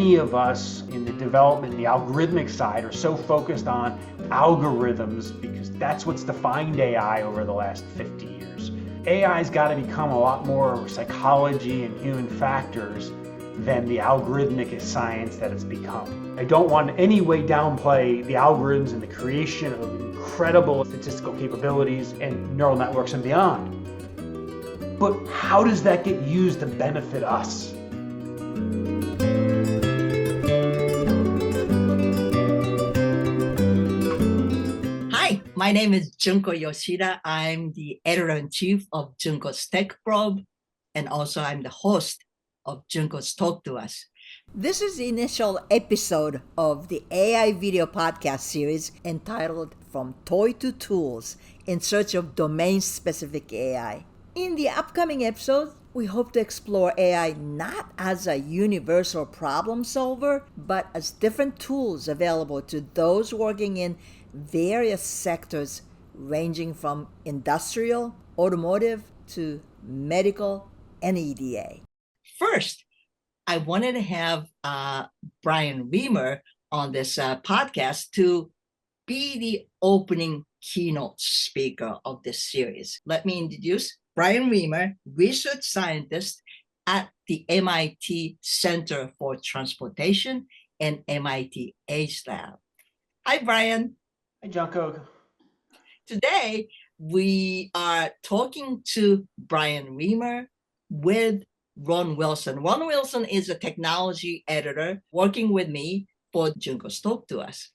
many of us in the development, the algorithmic side, are so focused on algorithms because that's what's defined AI over the last 50 years. AI's got to become a lot more psychology and human factors than the algorithmic science that it's become. I don't want in any way downplay the algorithms and the creation of incredible statistical capabilities and neural networks and beyond. But how does that get used to benefit us? Hi, my name is Junko Yoshida. I'm the editor-in-chief of Junko's Tech Probe, and also I'm the host of Junko's Talk to Us. This is the initial episode of the AI video podcast series entitled From Toy to Tools in Search of Domain-Specific AI. In the upcoming episodes, we hope to explore AI not as a universal problem solver, but as different tools available to those working in various sectors ranging from industrial, automotive, to medical, and EDA. First, I wanted to have Bryan Reimer on this podcast to be the opening keynote speaker of this series. Let me introduce Bryan Reimer, research scientist at the MIT Center for Transportation and MIT ACE Lab. Hi, Bryan. Hi, Junko. Today, we are talking to Bryan Reimer with Ron Wilson. Ron Wilson is a technology editor working with me for Junko's Talk to Us.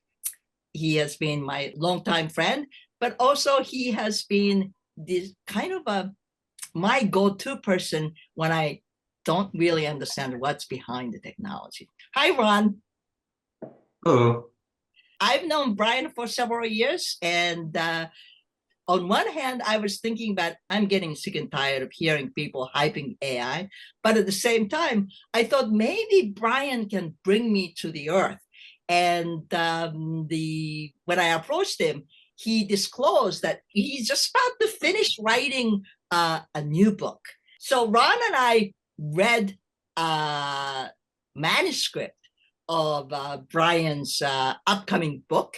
He has been my longtime friend, but also he has been this kind of my go-to person when I don't really understand what's behind the technology. Hi, Ron. Hello. I've known Bryan for several years, and on one hand, I was thinking that I'm getting sick and tired of hearing people hyping AI, but at the same time, I thought maybe Bryan can bring me to the earth. And when I approached him, he disclosed that he's just about to finish writing a new book. So Ron and I read a manuscript of Bryan's upcoming book.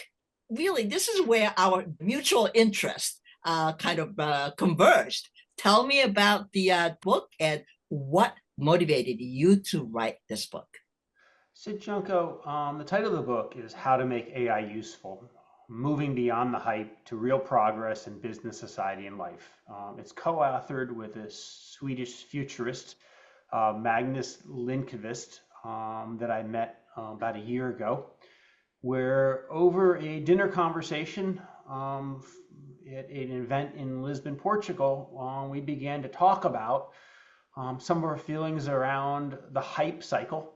Really, this is where our mutual interest converged. Tell me about the book and what motivated you to write this book. So, Junko, the title of the book is How to Make AI Useful, Moving Beyond the Hype to Real Progress in Business, Society, and Life. It's co-authored with a Swedish futurist, Magnus Lindqvist, that I met about a year ago, where over a dinner conversation at an event in Lisbon, Portugal, we began to talk about some of our feelings around the hype cycle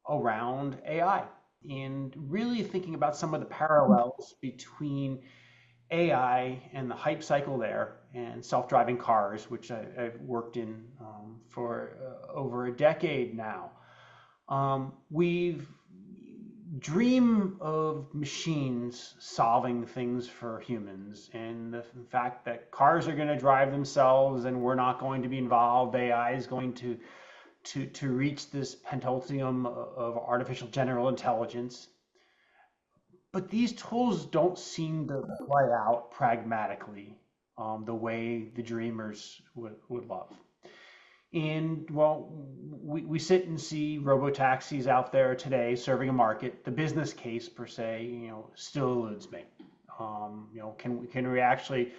around AI, and really thinking about some of the parallels between AI and the hype cycle there and self-driving cars, which I've worked in for over a decade now. We've dream of machines solving things for humans, and the fact that cars are going to drive themselves and we're not going to be involved. AI is going to reach this penultimum of artificial general intelligence. But these tools don't seem to play out pragmatically the way the dreamers would love. And well, we sit and see robo-taxis out there today serving a market. The business case per se, still eludes me. Can we actually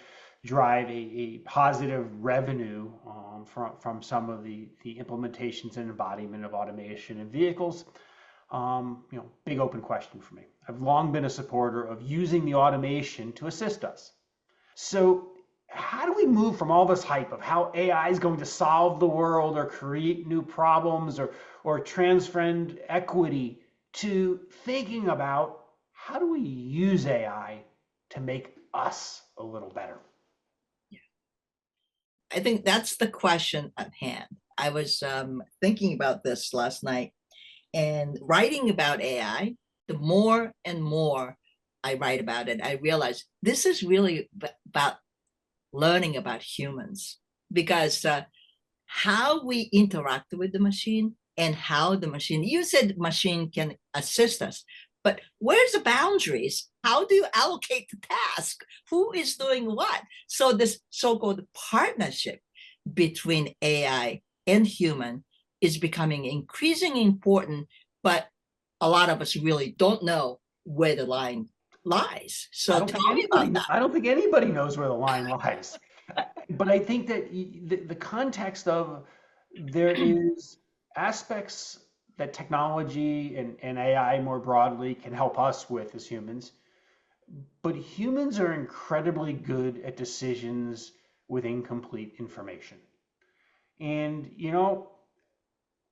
drive a positive revenue from some of the implementations and embodiment of automation in vehicles? Big open question for me. I've long been a supporter of using the automation to assist us. So how do we move from all this hype of how AI is going to solve the world or create new problems or transcend equity to thinking about how do we use AI to make us a little better? Yeah. I think that's the question at hand. I was thinking about this last night and writing about AI. The more and more I write about it, I realize this is really about learning about humans, because how we interact with the machine and how the machine, you said machine can assist us, but where's the boundaries? How do you allocate the task? Who is doing what? So this so-called partnership between AI and human is becoming increasingly important, but a lot of us really don't know where the line lies. So tell me about that. I don't think anybody knows where the line lies. But I think that the context of there is aspects that technology and AI more broadly can help us with as humans, but humans are incredibly good at decisions with incomplete information. And,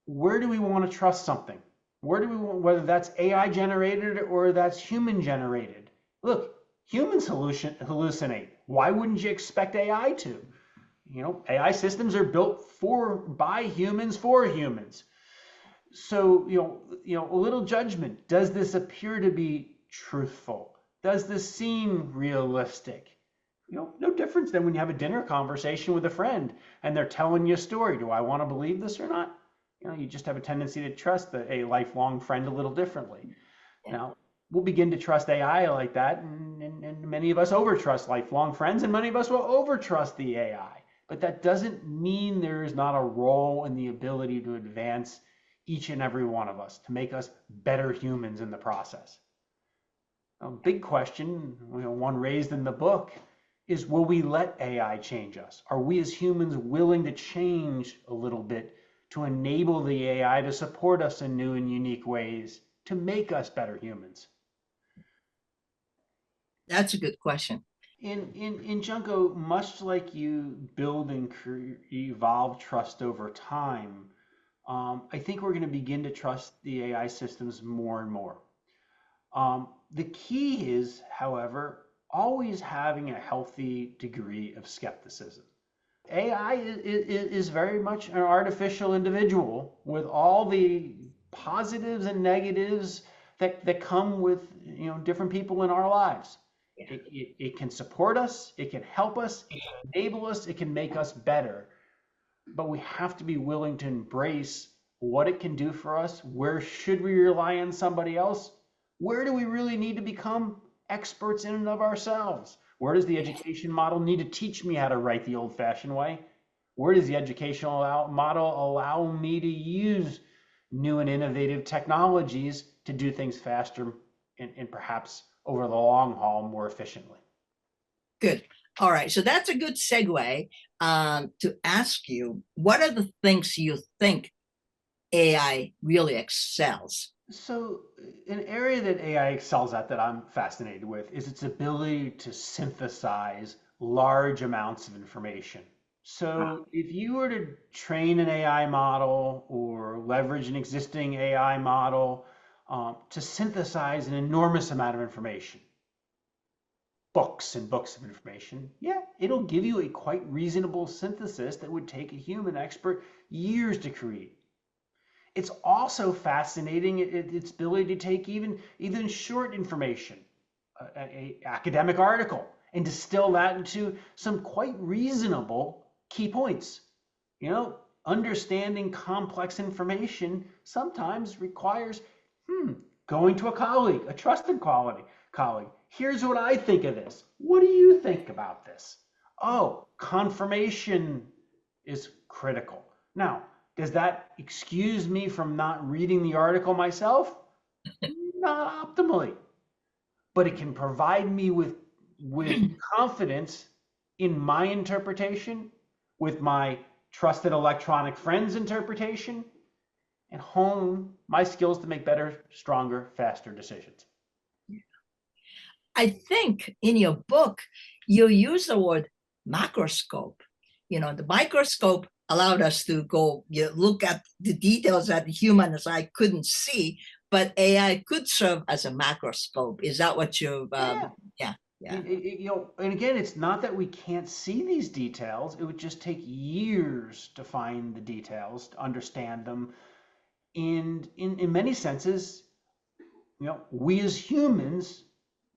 where do we want to trust something? Where do we want, whether that's AI generated or that's human generated? Look, humans hallucinate. Why wouldn't you expect AI to? AI systems are built by humans for humans. So, a little judgment. Does this appear to be truthful? Does this seem realistic? No difference than when you have a dinner conversation with a friend and they're telling you a story. Do I want to believe this or not? You just have a tendency to trust a lifelong friend a little differently. Now, we'll begin to trust AI like that, and many of us overtrust lifelong friends, and many of us will overtrust the AI. But that doesn't mean there is not a role in the ability to advance each and every one of us, to make us better humans in the process. A big question, one raised in the book, is will we let AI change us? Are we as humans willing to change a little bit to enable the AI to support us in new and unique ways to make us better humans? That's a good question. In 𝘔𝘢𝘬𝘕, much like you build and evolve trust over time, I think we're going to begin to trust the AI systems more and more. The key is, however, always having a healthy degree of skepticism. AI is very much an artificial individual with all the positives and negatives that come with different people in our lives. Yeah. It can support us, it can help us, it can enable us, it can make us better. But we have to be willing to embrace what it can do for us. Where should we rely on somebody else? Where do we really need to become experts in and of ourselves? Where does the education model need to teach me how to write the old-fashioned way? Where does the educational model allow me to use new and innovative technologies to do things faster and perhaps over the long haul more efficiently? Good. All right. So that's a good segue to ask you, what are the things you think AI really excels? So an area that AI excels at that I'm fascinated with is its ability to synthesize large amounts of information. So if you were to train an AI model or leverage an existing AI model to synthesize an enormous amount of information, books and books of information, yeah, it'll give you a quite reasonable synthesis that would take a human expert years to create. It's also fascinating its ability to take even short information, an academic article, and distill that into some quite reasonable key points. Understanding complex information sometimes requires going to a colleague, a trusted colleague. Here's what I think of this. What do you think about this? Oh, confirmation is critical. Now, does that excuse me from not reading the article myself? Not optimally. But it can provide me with confidence in my interpretation, with my trusted electronic friend's interpretation, and hone my skills to make better, stronger, faster decisions. I think in your book, you use the word macroscope. The microscope allowed us to go look at the details that the human eye couldn't see, but AI could serve as a macroscope. Is that what you? Yeah. And again, it's not that we can't see these details. It would just take years to find the details, to understand them. And in many senses, we as humans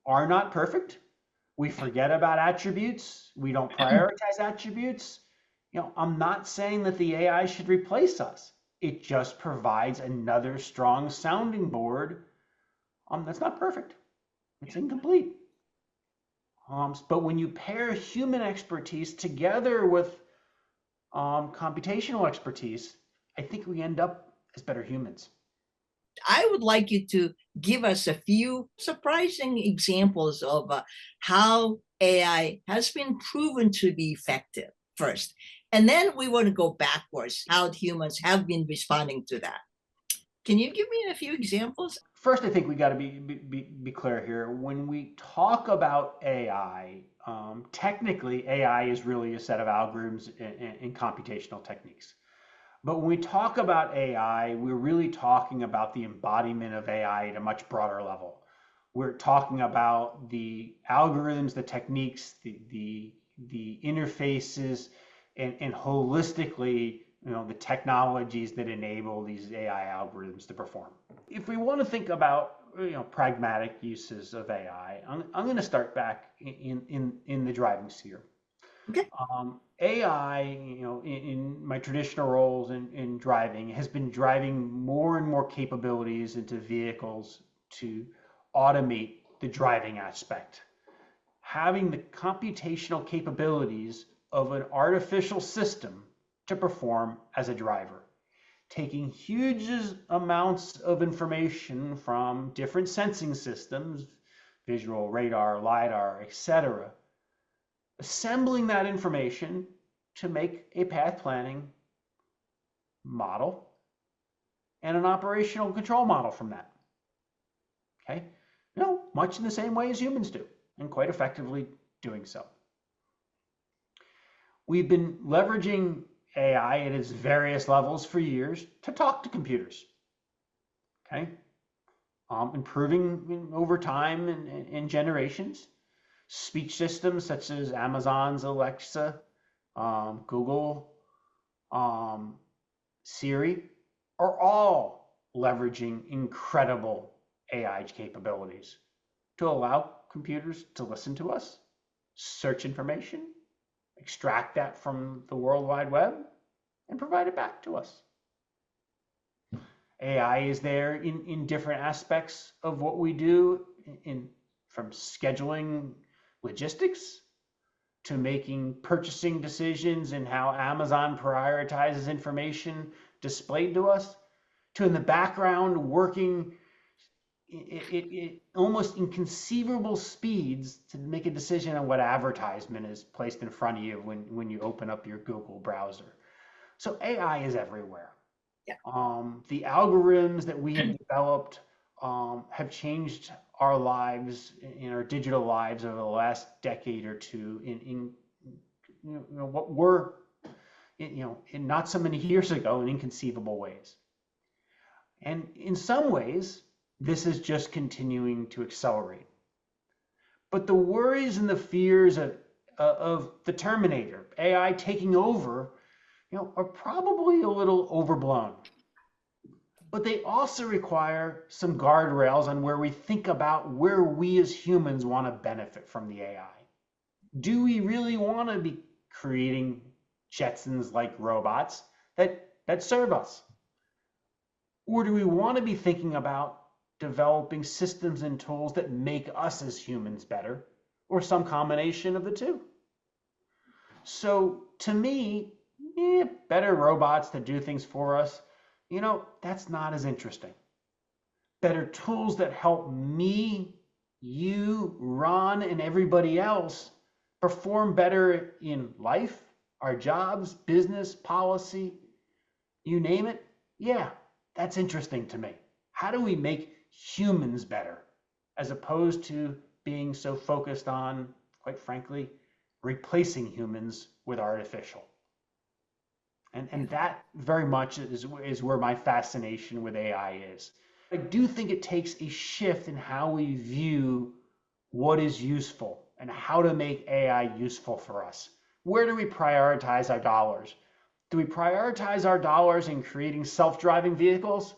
are not perfect. We forget about attributes. We don't prioritize attributes. I'm not saying that the AI should replace us. It just provides another strong sounding board that's not perfect. It's incomplete. But when you pair human expertise together with computational expertise, I think we end up as better humans. I would like you to give us a few surprising examples of how AI has been proven to be effective first. And then we want to go backwards, how humans have been responding to that. Can you give me a few examples? First, I think we got to be clear here. When we talk about AI, technically AI is really a set of algorithms and computational techniques. But when we talk about AI, we're really talking about the embodiment of AI at a much broader level. We're talking about the algorithms, the techniques, the interfaces, and holistically, the technologies that enable these AI algorithms to perform. If we want to think about pragmatic uses of AI, I'm going to start back in the driving sphere. Okay. AI, in my traditional roles in driving, has been driving more and more capabilities into vehicles to automate the driving aspect. Having the computational capabilities of an artificial system to perform as a driver, taking huge amounts of information from different sensing systems, visual, radar, LiDAR, etc., assembling that information to make a path planning model and an operational control model from that. Okay, much in the same way as humans do, and quite effectively doing so. We've been leveraging AI at its various levels for years to talk to computers. Okay, improving over time and generations. Speech systems such as Amazon's Alexa, Google, Siri are all leveraging incredible AI capabilities to allow computers to listen to us, search information, extract that from the World Wide Web, and provide it back to us. AI is there in different aspects of what we do, from scheduling logistics to making purchasing decisions and how Amazon prioritizes information displayed to us, to in the background working at almost inconceivable speeds to make a decision on what advertisement is placed in front of you when you open up your Google browser. So AI is everywhere. Yeah. The algorithms that we have developed have changed our lives, in our digital lives, over the last decade or two in what were in not so many years ago in inconceivable ways. And in some ways, this is just continuing to accelerate. But the worries and the fears of the Terminator, AI taking over, are probably a little overblown. But they also require some guardrails on where we think about where we as humans want to benefit from the AI. Do we really want to be creating Jetsons-like robots that serve us? Or do we want to be thinking about developing systems and tools that make us as humans better, or some combination of the two? So to me, better robots that do things for us, that's not as interesting. Better tools that help me, you, Ron, and everybody else perform better in life, our jobs, business, policy, you name it. Yeah, that's interesting to me. How do we make humans better, as opposed to being so focused on, quite frankly, replacing humans with artificial? And that very much is where my fascination with AI is. I do think it takes a shift in how we view what is useful and how to make AI useful for us. Where do we prioritize our dollars? Do we prioritize our dollars in creating self-driving vehicles?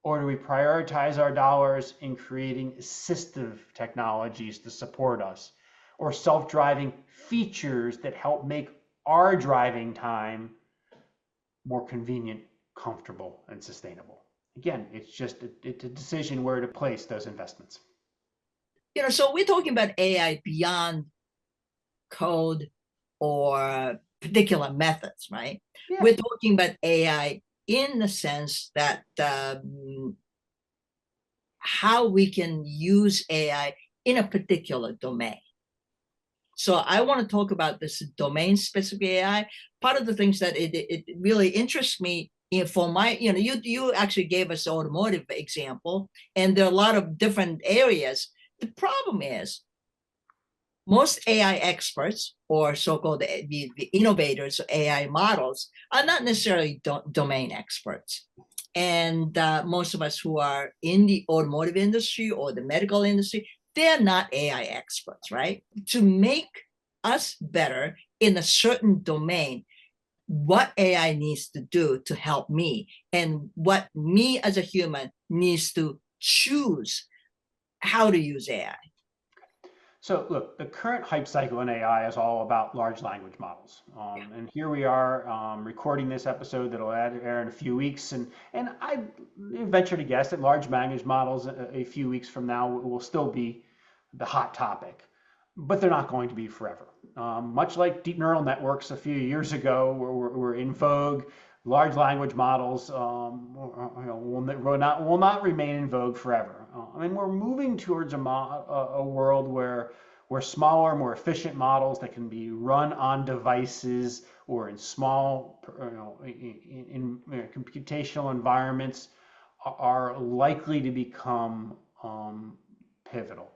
Or do we prioritize our dollars in creating assistive technologies to support us? Or self-driving features that help make our driving time more convenient, comfortable and sustainable. Again, it's a decision where to place those investments. So we're talking about AI beyond code or particular methods, right? Yeah. We're talking about AI in the sense that how we can use AI in a particular domain. So I want to talk about this domain-specific AI. Part of the things that it really interests me for my, you actually gave us automotive example, and there are a lot of different areas. The problem is most AI experts or so-called the innovators of AI models are not necessarily domain experts. And most of us who are in the automotive industry or the medical industry, they're not AI experts, right? To make us better in a certain domain, what AI needs to do to help me and what me as a human needs to choose how to use AI. So look, the current hype cycle in AI is all about large language models. And here we are recording this episode that'll air in a few weeks. And I venture to guess that large language models a few weeks from now will still be the hot topic, but they're not going to be forever. Much like deep neural networks a few years ago were in vogue, large language models will not remain in vogue forever. We're moving towards a world where smaller, more efficient models that can be run on devices or in small, in computational environments are likely to become pivotal.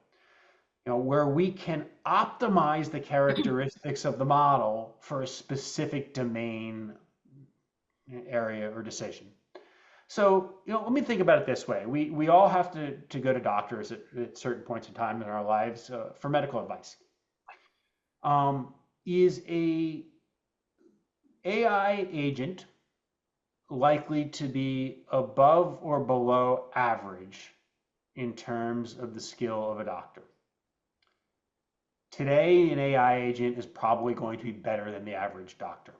Where we can optimize the characteristics of the model for a specific domain, area, or decision. So, let me think about it this way. We all have to go to doctors at certain points in time in our lives for medical advice. Is a AI agent likely to be above or below average in terms of the skill of a doctor? Today, an AI agent is probably going to be better than the average doctor.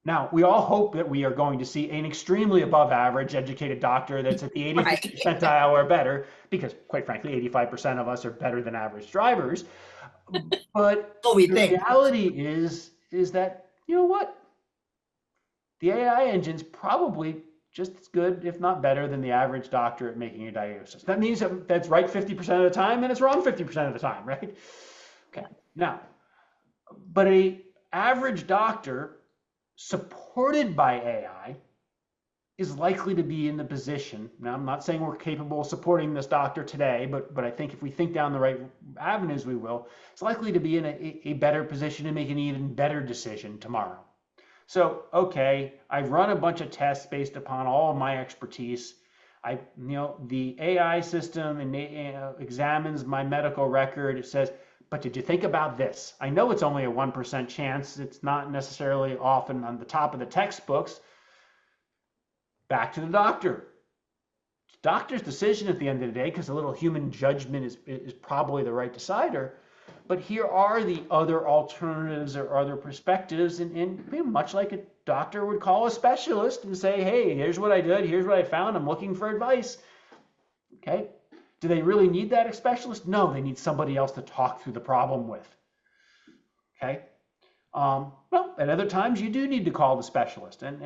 Now, we all hope that we are going to see an extremely above average educated doctor that's at the 85th Right. percentile or better, because quite frankly, 85% of us are better than average drivers. But So we the think. reality is that, what? The AI engine's probably just as good, if not better, than the average doctor at making a diagnosis. That means that's right 50% of the time and it's wrong 50% of the time, right? Okay. Now, but an average doctor supported by AI is likely to be in the position. Now, I'm not saying we're capable of supporting this doctor today, but I think if we think down the right avenues, we will. It's likely to be in a better position to make an even better decision tomorrow. So, okay, I've run a bunch of tests based upon all of my expertise. The AI system examines my medical record. It says, but did you think about this? I know it's only a 1% chance. It's not necessarily often on the top of the textbooks. Back to the doctor. It's the doctor's decision at the end of the day, because a little human judgment is probably the right decider. But here are the other alternatives or other perspectives, and much like a doctor would call a specialist and say, hey, here's what I did, here's what I found, I'm looking for advice. Okay. Do they really need that specialist? No, they need somebody else to talk through the problem with. Okay. Well, at other times you do need to call the specialist, and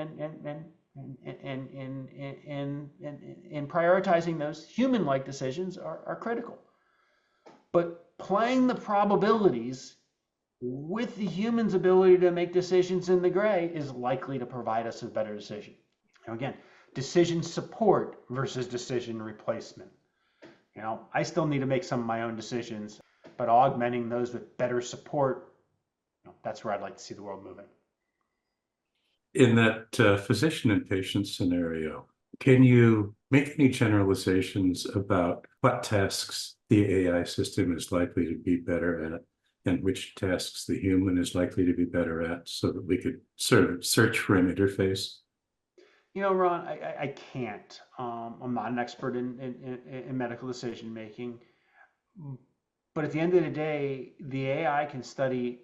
prioritizing those human-like decisions are critical. But playing the probabilities with the human's ability to make decisions in the gray is likely to provide us a better decision. Now, again, decision support versus decision replacement. I still need to make some of my own decisions, but augmenting those with better support, that's where I'd like to see the world moving. In that physician and patient scenario, can you make any generalizations about what tasks the AI system is likely to be better at and which tasks the human is likely to be better at, so that we could sort of search for an interface? Ron, I can't. I'm not an expert in medical decision making. But at the end of the day, the AI can study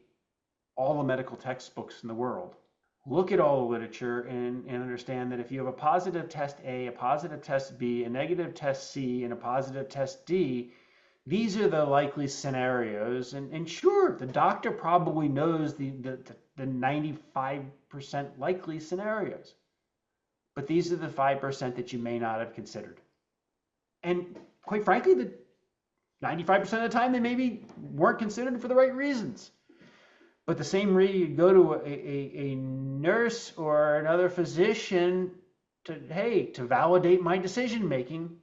all the medical textbooks in the world, look at all the literature and understand that if you have a positive test A, a positive test B, a negative test C, and a positive test D, these are the likely scenarios. And sure, the doctor probably knows the 95% likely scenarios, but these are the 5% that you may not have considered. And quite frankly, the 95% of the time, they maybe weren't considered for the right reasons. But the same way you go to a nurse or another physician to validate my decision making,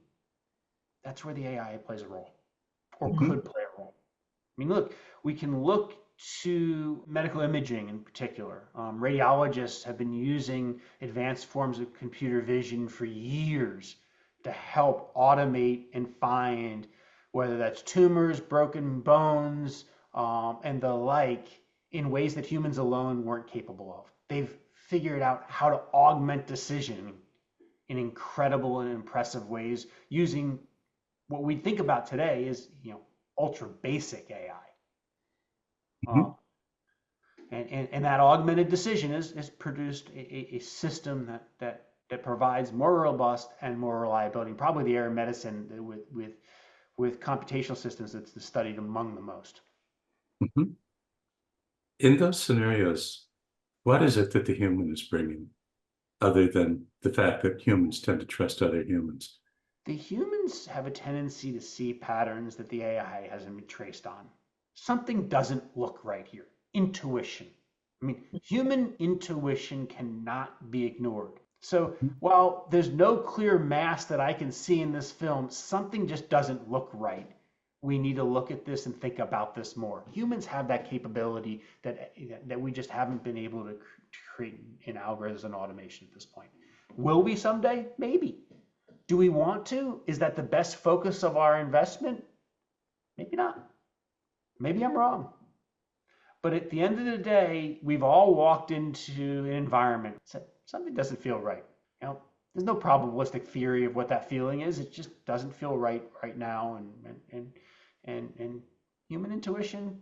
that's where the AI plays a role, or could play a role. I mean, look, we can look to medical imaging in particular. Radiologists have been using advanced forms of computer vision for years to help automate and find whether that's tumors, broken bones, and the like, in ways that humans alone weren't capable of. They've figured out how to augment decision in incredible and impressive ways using what we think about today is, ultra basic AI. And that augmented decision has produced a system that provides more robust and more reliability. Probably the area of medicine with computational systems that's studied among the most. In those scenarios, what is it that the human is bringing, other than the fact that humans tend to trust other humans? The humans have a tendency to see patterns that the AI hasn't been traced on. Something doesn't look right here. Intuition. I mean, human intuition cannot be ignored. So while there's no clear mass that I can see in this film, something just doesn't look right. We need to look at this and think about this more. Humans have that capability that we just haven't been able to create in algorithms and automation at this point. Will we someday? Maybe. Do we want to? Is that the best focus of our investment? Maybe not. Maybe I'm wrong. But at the end of the day, we've all walked into an environment that said something doesn't feel right. There's no probabilistic theory of what that feeling is. It just doesn't feel right now, and human intuition,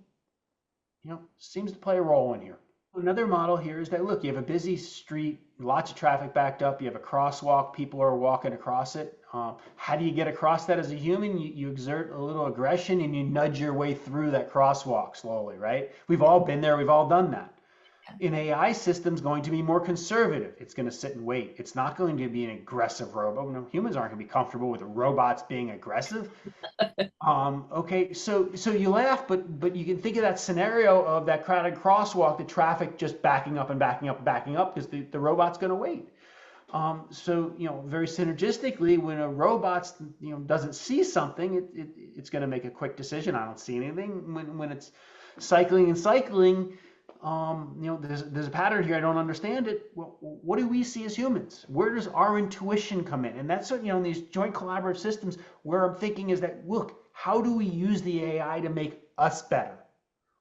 seems to play a role in here. Another model here is that, look, you have a busy street, lots of traffic backed up, you have a crosswalk, people are walking across it. How do you get across that as a human? You exert a little aggression and you nudge your way through that crosswalk slowly, right? We've all been there, we've all done that. An AI system's going to be more conservative. It's going to sit and wait. It's not going to be an aggressive robot. No, humans aren't going to be comfortable with robots being aggressive. Okay, so you laugh, but you can think of that scenario of that crowded crosswalk, the traffic just backing up and backing up and backing up because the robot's going to wait. Very synergistically, when a robot doesn't see something, it's going to make a quick decision. I don't see anything. When it's cycling, there's a pattern here. I don't understand it. Well, what do we see as humans? Where does our intuition come in? And that's in these joint collaborative systems where I'm thinking is that, look, how do we use the AI to make us better?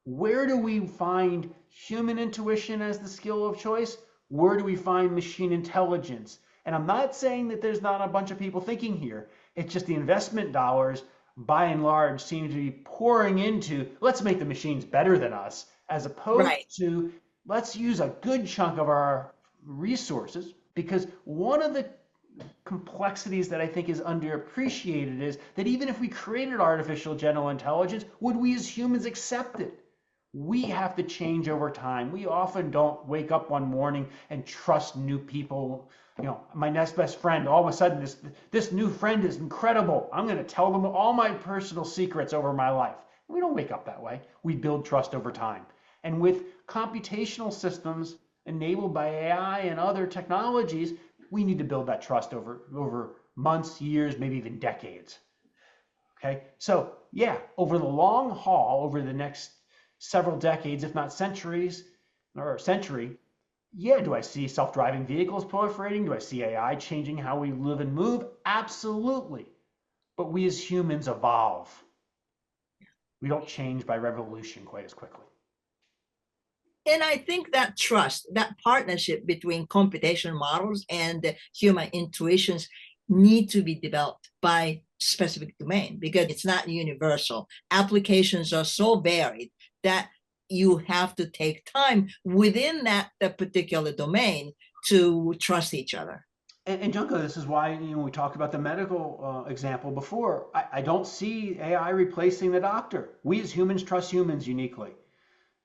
Where do we find human intuition as the skill of choice? Where do we find machine intelligence? And I'm not saying that there's not a bunch of people thinking here. It's just the investment dollars, by and large, seem to be pouring into, let's make the machines better than us, as opposed to let's use a good chunk of our resources. Because one of the complexities that I think is underappreciated is that even if we created artificial general intelligence, would we as humans accept it? We have to change over time. We often don't wake up one morning and trust new people. My next best friend, all of a sudden this new friend is incredible. I'm going to tell them all my personal secrets over my life. We don't wake up that way. We build trust over time. And with computational systems enabled by AI and other technologies, we need to build that trust over months, years, maybe even decades. Okay, so yeah, over the long haul, over the next several decades, if not centuries, or a century, yeah, do I see self-driving vehicles proliferating? Do I see AI changing how we live and move? Absolutely. But we as humans evolve. We don't change by revolution quite as quickly. And I think that trust, that partnership between computational models and human intuitions need to be developed by specific domain because it's not universal. Applications are so varied that you have to take time within that particular domain to trust each other. And Junko, this is why we talked about the medical example before. I don't see AI replacing the doctor. We as humans trust humans uniquely.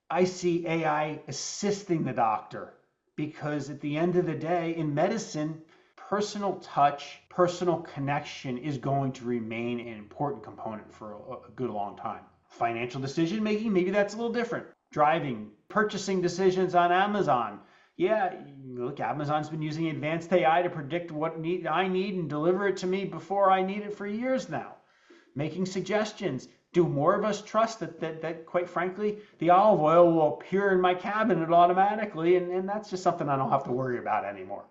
I see AI assisting the doctor because at the end of the day, in medicine, personal touch, personal connection is going to remain an important component for a good long time. Financial decision making, maybe that's a little different. Driving, purchasing decisions on Amazon. Yeah, look, Amazon's been using advanced AI to predict what I need and deliver it to me before I need it for years now. Making suggestions. Do more of us trust that quite frankly, the olive oil will appear in my cabinet automatically, and that's just something I don't have to worry about anymore.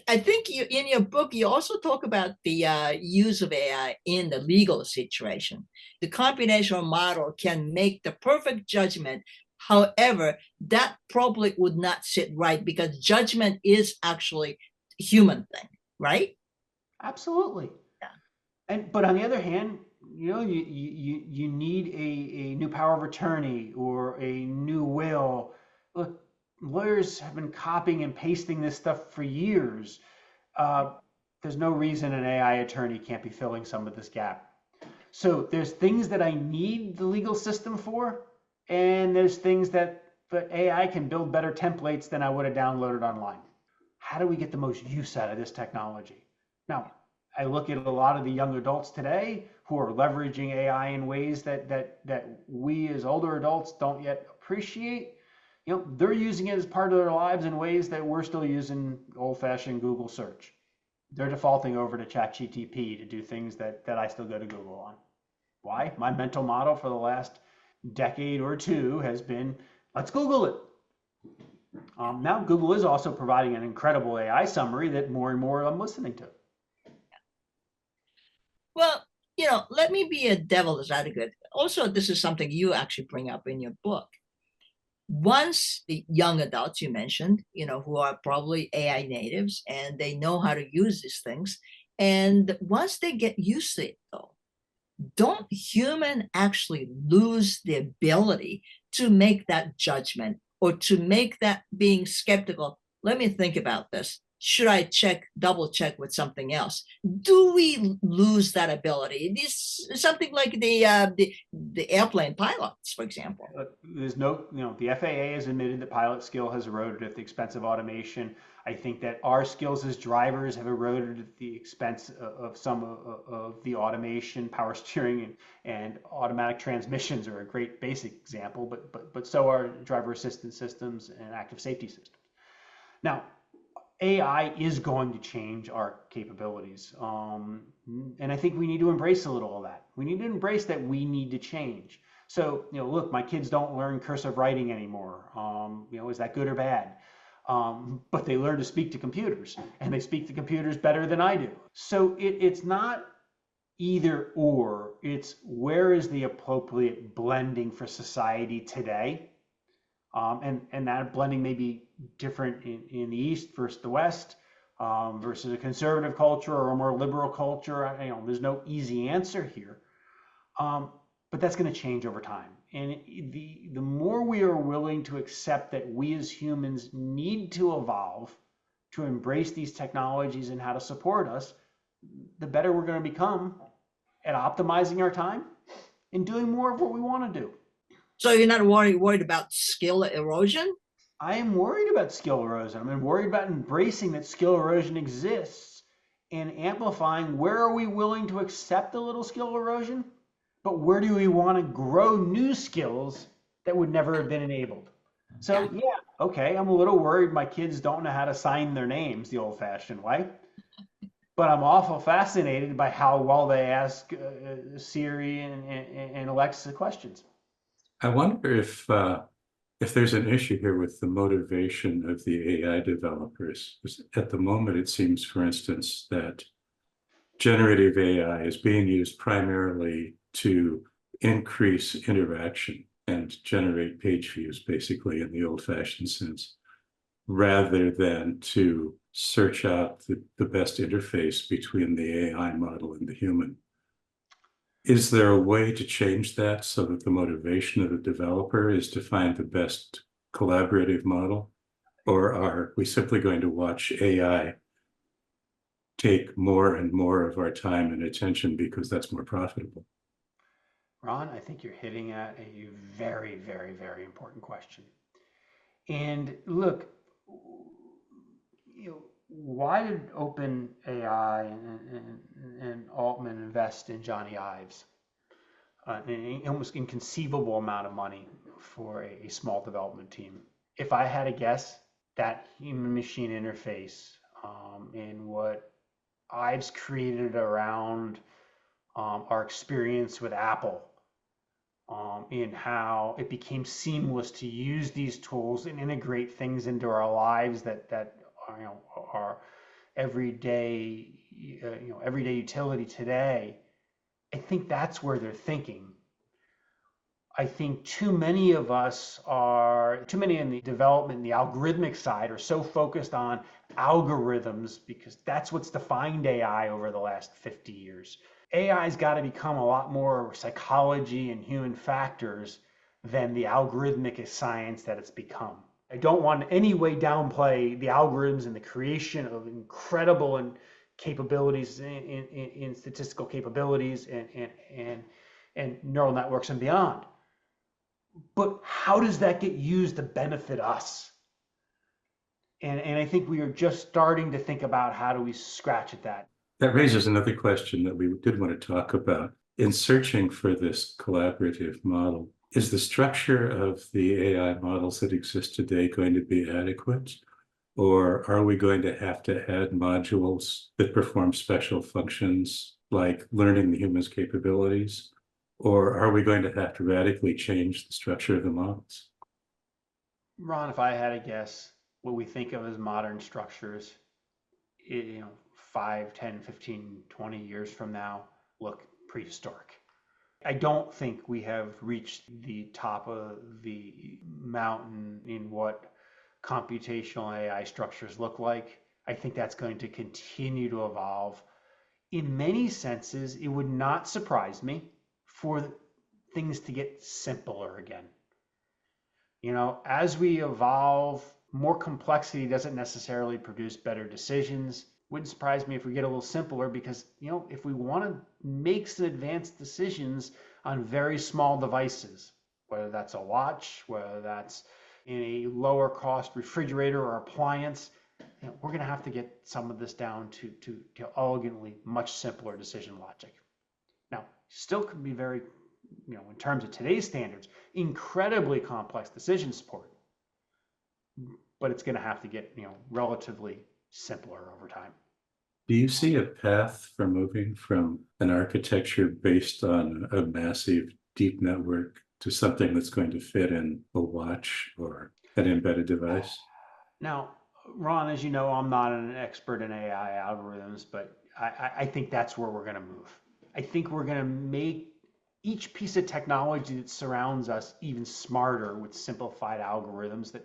I think in your book, you also talk about the use of AI in the legal situation. The computational model can make the perfect judgment. However, that probably would not sit right because judgment is actually a human thing, right? Absolutely. Yeah. But on the other hand, you need a new power of attorney or a new will. Look, lawyers have been copying and pasting this stuff for years. There's no reason an AI attorney can't be filling some of this gap. So there's things that I need the legal system for, and there's things that AI can build better templates than I would have downloaded online. How do we get the most use out of this technology? Now, I look at a lot of the young adults today who are leveraging AI in ways that we as older adults don't yet appreciate. They're using it as part of their lives in ways that we're still using old-fashioned Google search. They're defaulting over to ChatGPT to do things that I still go to Google on. Why? My mental model for the last decade or two has been, let's Google it. Now Google is also providing an incredible AI summary that more and more I'm listening to. Well, let me be a devil's advocate. Also, this is something you actually bring up in your book. Once the young adults you mentioned, who are probably AI natives and they know how to use these things, and once they get used to it, though, don't humans actually lose the ability to make that judgment or to make that being skeptical? Let me think about this. Should I double check with something else? Do we lose that ability? This something like the airplane pilots, for example. There's the FAA has admitted that pilot skill has eroded at the expense of automation. I think that our skills as drivers have eroded at the expense of some of the automation. Power steering and automatic transmissions are a great basic example, but so are driver assistance systems and active safety systems. Now, AI is going to change our capabilities. And I think we need to embrace a little of that. We need to embrace that we need to change. So, look, my kids don't learn cursive writing anymore. Is that good or bad? But they learn to speak to computers, and they speak to computers better than I do. So it's not either or, it's where is the appropriate blending for society today? And that blending may be different in the East versus the West, versus a conservative culture or a more liberal culture. There's no easy answer here, but that's going to change over time. And the more we are willing to accept that we as humans need to evolve to embrace these technologies and how to support us, the better we're going to become at optimizing our time and doing more of what we want to do. So you're not worried about skill erosion? I am worried about skill erosion. I'm worried about embracing that skill erosion exists and amplifying where are we willing to accept a little skill erosion, but where do we want to grow new skills that would never have been enabled? So yeah, okay, I'm a little worried my kids don't know how to sign their names the old-fashioned way, but I'm awful fascinated by how well they ask Siri and Alexa questions. I wonder if there's an issue here with the motivation of the AI developers. At the moment, it seems, for instance, that generative AI is being used primarily to increase interaction and generate page views, basically in the old-fashioned sense, rather than to search out the best interface between the AI model and the human. Is there a way to change that so that the motivation of the developer is to find the best collaborative model? Or are we simply going to watch AI take more and more of our time and attention because that's more profitable? Ron, I think you're hitting at a very, very, very important question. And look, why did OpenAI and Altman invest in Johnny Ives? An almost inconceivable amount of money for a small development team. If I had to guess, that human-machine interface and what Ives created around our experience with Apple, in how it became seamless to use these tools and integrate things into our lives that are, are everyday everyday utility today. I think that's where they're thinking. I think too many in the development, the algorithmic side, are so focused on algorithms because that's what's defined AI over the last 50 years. AI's got to become a lot more psychology and human factors than the algorithmic science that it's become. I don't want in any way downplay the algorithms and the creation of incredible capabilities in statistical capabilities and neural networks and beyond. But how does that get used to benefit us? And I think we are just starting to think about how do we scratch at that. That raises another question that we did want to talk about. In searching for this collaborative model, is the structure of the AI models that exist today going to be adequate? Or are we going to have to add modules that perform special functions like learning the human's capabilities? Or are we going to have to radically change the structure of the models? Ron, if I had to guess, what we think of as modern structures, 5, 10, 15, 20 years from now, look prehistoric. I don't think we have reached the top of the mountain in what computational AI structures look like. I think that's going to continue to evolve. In many senses, it would not surprise me for things to get simpler again. As we evolve, more complexity doesn't necessarily produce better decisions. Wouldn't surprise me if we get a little simpler because, if we want to make some advanced decisions on very small devices, whether that's a watch, whether that's in a lower cost refrigerator or appliance, we're going to have to get some of this down to elegantly much simpler decision logic. Now, still could be very, in terms of today's standards, incredibly complex decision support, but it's going to have to get, relatively simpler over time. Do you see a path for moving from an architecture based on a massive deep network to something that's going to fit in a watch or an embedded device? Now, Ron, as you know, I'm not an expert in AI algorithms, but I think that's where we're going to move. I think we're going to make each piece of technology that surrounds us even smarter with simplified algorithms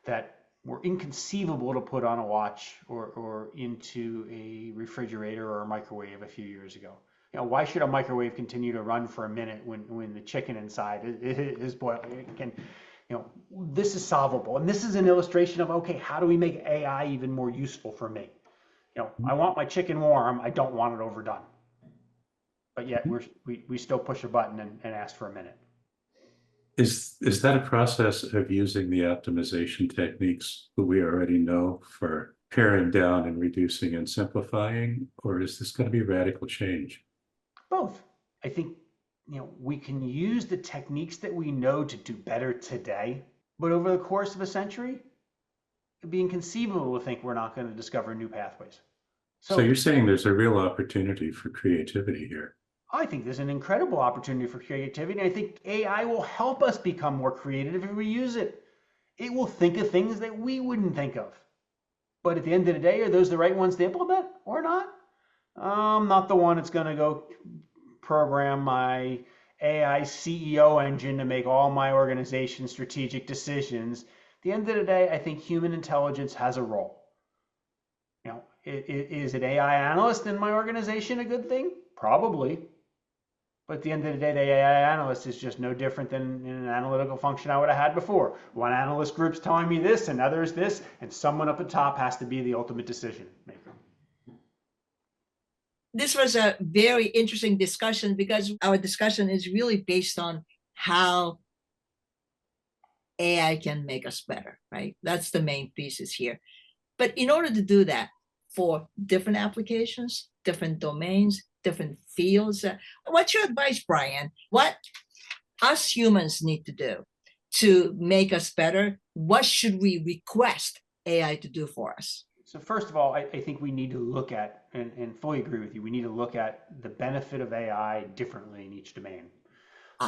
that were inconceivable to put on a watch or into a refrigerator or a microwave a few years ago. Why should a microwave continue to run for a minute when the chicken inside is boiling? This is solvable. And this is an illustration of, okay, how do we make AI even more useful for me? I want my chicken warm. I don't want it overdone. But yet we still push a button and ask for a minute. Is that a process of using the optimization techniques that we already know for paring down and reducing and simplifying, or is this going to be radical change? Both. I think we can use the techniques that we know to do better today, but over the course of a century, it'd be inconceivable to think we're not going to discover new pathways. So you're saying there's a real opportunity for creativity here? I think there's an incredible opportunity for creativity. And I think AI will help us become more creative if we use it. It will think of things that we wouldn't think of. But at the end of the day, are those the right ones to implement or not? I'm not the one that's going to go program my AI CEO engine to make all my organization's strategic decisions. At the end of the day, I think human intelligence has a role. Is an AI analyst in my organization a good thing? Probably. But at the end of the day, the AI analyst is just no different than an analytical function I would have had before. One analyst group's telling me this and others this, and someone up at top has to be the ultimate decision maker. This was a very interesting discussion because our discussion is really based on how AI can make us better, right? That's the main thesis here. But in order to do that for different applications, different domains, different fields, what's your advice, Bryan? What us humans need to do to make us better? What should we request AI to do for us? So first of all, I think we need to look at, and fully agree with you, we need to look at the benefit of AI differently in each domain.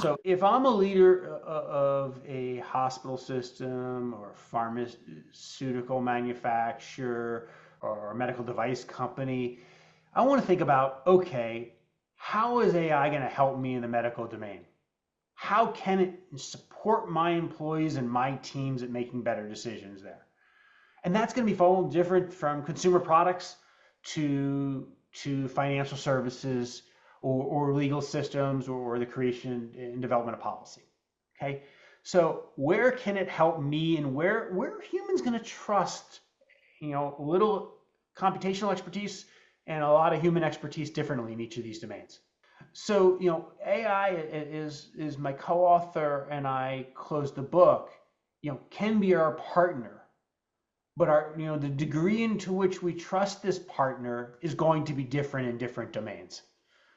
So if I'm a leader of a hospital system or a pharmaceutical manufacturer or a medical device company, I want to think about, okay, how is AI going to help me in the medical domain? How can it support my employees and my teams at making better decisions there? And that's going to be all different from consumer products to financial services or legal systems or the creation and development of policy. Okay, so where can it help me, and where are humans going to trust, a little computational expertise and a lot of human expertise differently in each of these domains? So AI is my co-author, and I closed the book. Can be our partner. But the degree into which we trust this partner is going to be different in different domains.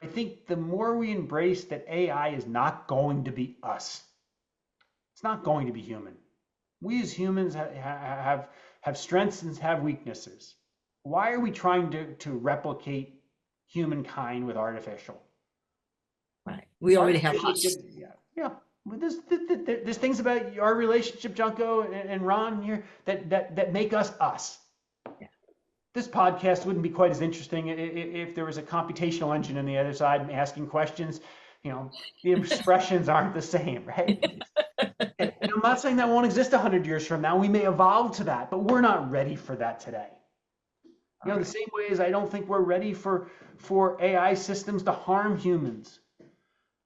I think the more we embrace that AI is not going to be us, it's not going to be human. We as humans have strengths and have weaknesses. Why are we trying to replicate humankind with artificial? Right. We already have us. Yeah. There's things about our relationship, Junko and Ron here, that make us us. Yeah. This podcast wouldn't be quite as interesting if there was a computational engine on the other side asking questions. The expressions aren't the same, right? And I'm not saying that won't exist 100 years from now. We may evolve to that, but we're not ready for that today. The same way as I don't think we're ready for AI systems to harm humans.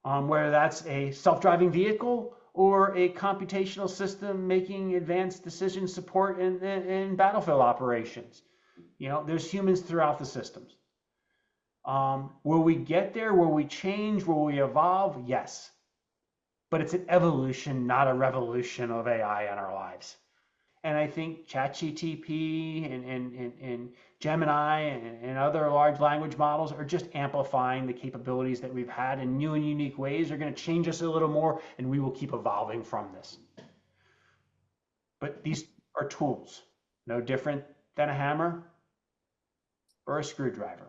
Whether that's a self-driving vehicle or a computational system making advanced decision support in battlefield operations. There's humans throughout the systems. Will we get there? Will we change? Will we evolve? Yes. But it's an evolution, not a revolution of AI in our lives. And I think ChatGPT and Gemini and other large language models are just amplifying the capabilities that we've had in new and unique ways. They're going to change us a little more, and we will keep evolving from this. But these are tools, no different than a hammer or a screwdriver.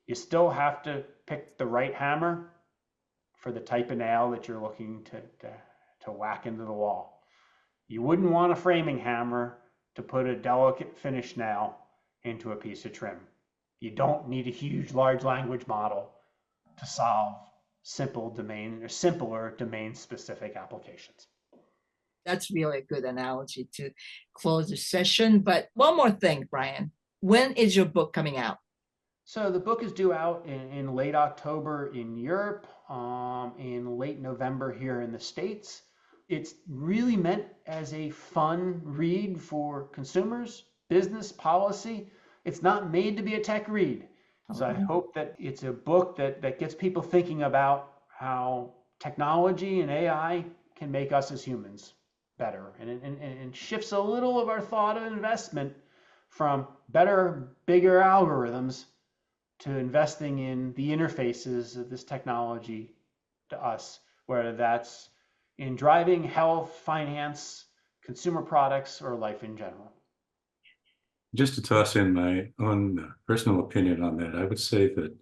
You still have to pick the right hammer for the type of nail that you're looking to whack into the wall. You wouldn't want a framing hammer to put a delicate finish nail into a piece of trim. You don't need a huge large language model to solve simpler domain specific applications. That's really a good analogy to close the session. But one more thing, Bryan, when is your book coming out? So the book is due out in late October in Europe, in late November here in the States. It's really meant as a fun read for consumers, business, policy. It's not made to be a tech read. So I hope that it's a book that gets people thinking about how technology and AI can make us as humans better, and shifts a little of our thought of investment from better, bigger algorithms to investing in the interfaces of this technology to us, whether that's in driving, health, finance, consumer products, or life in general. Just to toss in my own personal opinion on that, I would say that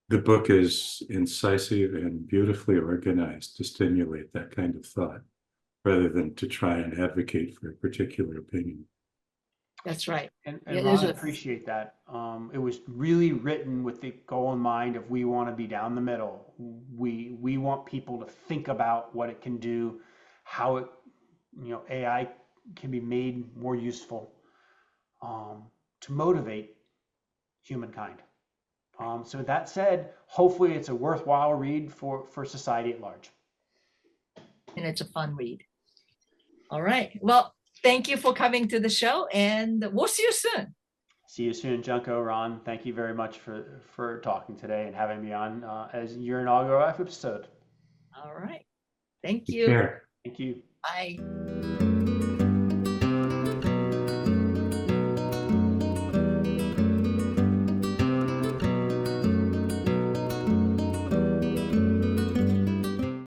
the book is incisive and beautifully organized to stimulate that kind of thought, rather than to try and advocate for a particular opinion. That's right. And Ron, appreciate that. It was really written with the goal in mind of we want to be down the middle. We want people to think about what it can do, how it, AI can be made more useful to motivate humankind. So with that said, hopefully it's a worthwhile read for society at large. And it's a fun read. All right. Well, thank you for coming to the show, and we'll see you soon. See you soon, Junko. Ron, thank you very much for talking today and having me on as your inaugural episode. All right. Thank Take you. care. Thank you. Bye.